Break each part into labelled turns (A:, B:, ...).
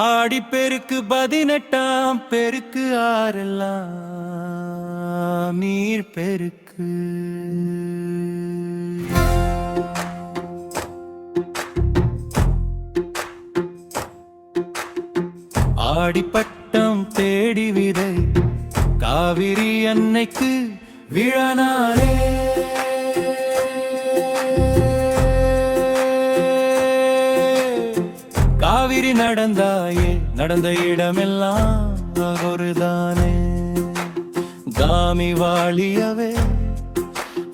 A: ஆடிப்பெருக்கு 18ஆம் பெருக்கு ஆரெல்லாம் நீர் பெருக்கு. ஆடிப்பட்டம் தேடி விதை காவிரி அன்னைக்கு விழனாரே. காவிரி நடந்தாயே நடந்த இடமெல்லாம் ஒருதானே. காமி வாழியவே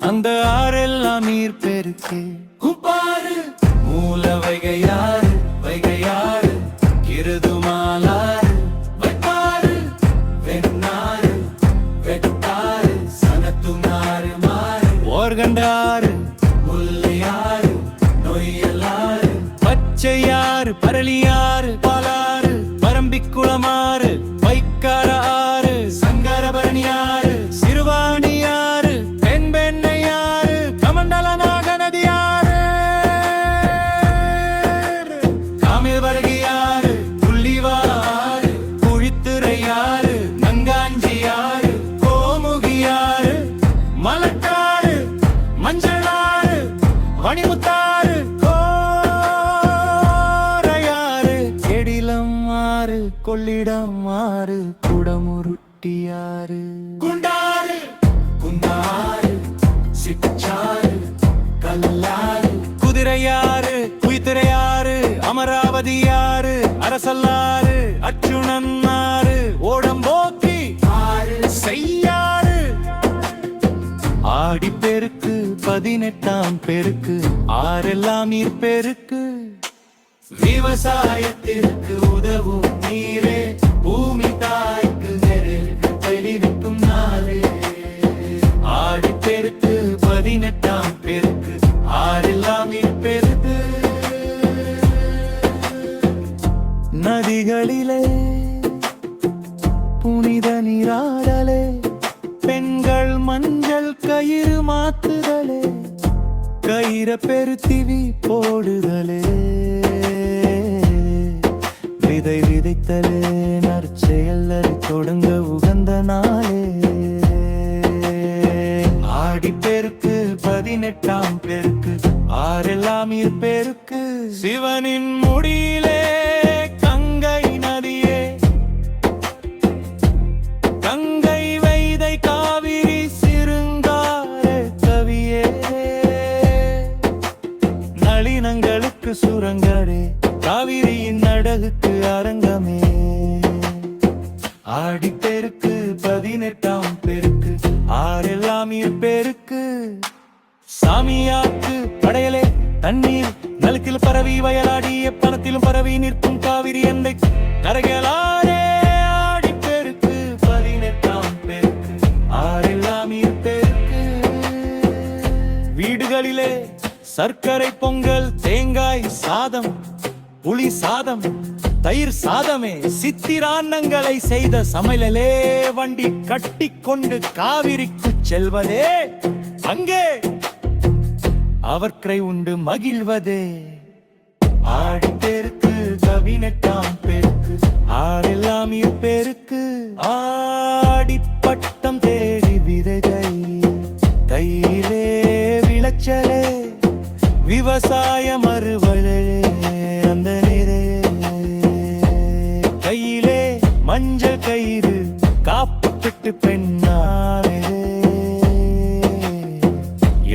A: அந்த ஆறெல்லாம் நீர் பெருக்கே. குப்பாறு மூல வைகையாறு வைகையாறு கிருதுமாலாறு வைப்பாறு வெண்ணாறு வெட்டாறு சனத்துனாறு மாறு ஓர்கண்டாறு முல்லையாறு நொய்யலாறு பச்சையாறு பரளியாறு பாலாறு பரம்பிக்குளமாறு வைக்கார ஆறு சங்கரபரணியாறு சிறுவாணியாறு தென்பெண்ணையாறு கமண்டலநாக நதியாறு காமில்வரகியாறு புள்ளிவாறு குழித்துறையாறு நங்காஞ்சியாறு கோமுகியாறு மலக்காறு மஞ்சளாறு மணிமுத்தாறு கொள்ளிடம் ஆறு குடமுருட்டியாறு குண்டாறு குந்தாறு சிச்சாறு கல்லாறு குதிரையாறு குய்திரையாறு அமராவதியாறு அரசல்லாறு அச்சுணன்னாறு ஓடம்போக்கி ஆறு செய்யாறு. ஆடிப்பெருக்கு 18ஆம் பெருக்கு ஆறெல்லாம் நீர் பெருக்கு. விவசாயத்திற்கு உதவும் நீரே பூமி தாய்க்கு நெருக்கு தெளிவிக்கும் நாளே. ஆடிப்பெருக்கு 18ஆம் பெருக்கு ஆறெல்லாம் நீர் பெருக்கு. நதிகளிலே புனித நீராடலே பெண்கள் மஞ்சள் கயிறு மாத்துதலே கயிற பெருத்திவி போடுதலே விதை விதைத்தலே நற்செயல் தொடங்க உகந்த நாளே. ஆடிப்பெருக்கு 18ஆம் பெருக்கு ஆறெல்லாம் நீர் பெருக்கு. சிவனின் முடியிலே கங்கை நதியே கங்கை வைதை காவிரி சிறுங்கார கவியே நளினங்களுக்கு சுரங்கரே காவிரியின் நடகுக்கு அரங்கமே. ஆடிப்பெருக்கு 18ஆம் பெருக்கு ஆறெல்லாம் நீர் பெருக்கு. சாமியாக்கு படையலே தண்ணீர் நலுக்கில் பரவி வயலாடிய பணத்திலும் பரவி நிற்கும் காவிரி எந்தை கரைகளாரே. ஆடிப்பெருக்கு 18ஆம் பெருக்கு ஆறெல்லாம் நீர் பெருக்கு. வீடுகளிலே சர்க்கரை பொங்கல் தேங்காய் சாதம் புளி சாதம் தயிர் சாதமே சித்திரான்னங்களை செய்த சமையலே வண்டி கட்டி கொண்டு காவிரிக்கு செல்வதே அங்கே அவர்களை உண்டு மகிழ்வதே. ஆடிப்பெருக்கு 18ஆம் பெருக்கு ஆறெல்லாம் நீர் பெருக்கு. ஆடிப்பட்டம் தேடி விதைகள் தையிலே விளைச்சலே விவசாயம் அறுவலே அந்த கையிலே மஞ்சள் கயிறு காப்புக்கிட்டு பெண்ணாலே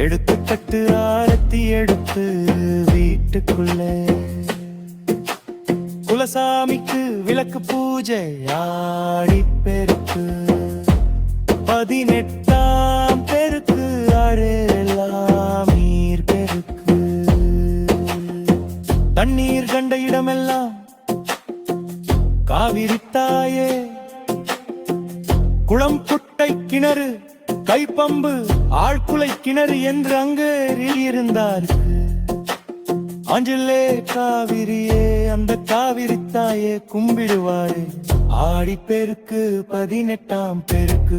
A: எடுத்துக்கட்டு ஆரத்தி எடுத்து வீட்டுக்குள்ளே குலசாமிக்கு விளக்கு பூஜை. ஆடிப்பெருக்கு 18ஆம் பெருக்கு ஆறெல்லாம் நீர் பெருக்கு. தண்ணீர் கண்ட இடமெல்லாம் காவிரி தாயே குளம் குட்டை கிணறு கைப்பம்பு ஆழ்குலை கிணறு என்று அங்கு இருந்தார்கள். ஆஞ்சலே காவிரியே அந்த காவிரி தாயே கும்பிடுவாரு. ஆடிப்பெருக்கு 18ஆம் பெருக்கு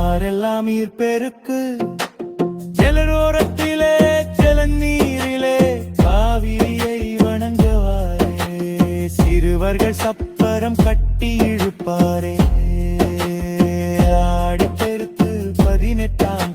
A: ஆறெல்லாம் நீர் பெருக்கு. ஜலரோரத்திலே ஜலநீரிலே காவிரியை வணங்குவாரே. சிறுவ தேவர்கள் சப்பரம் கட்டி இழுப்பாரே ஆடி பெருத்து 18ஆம்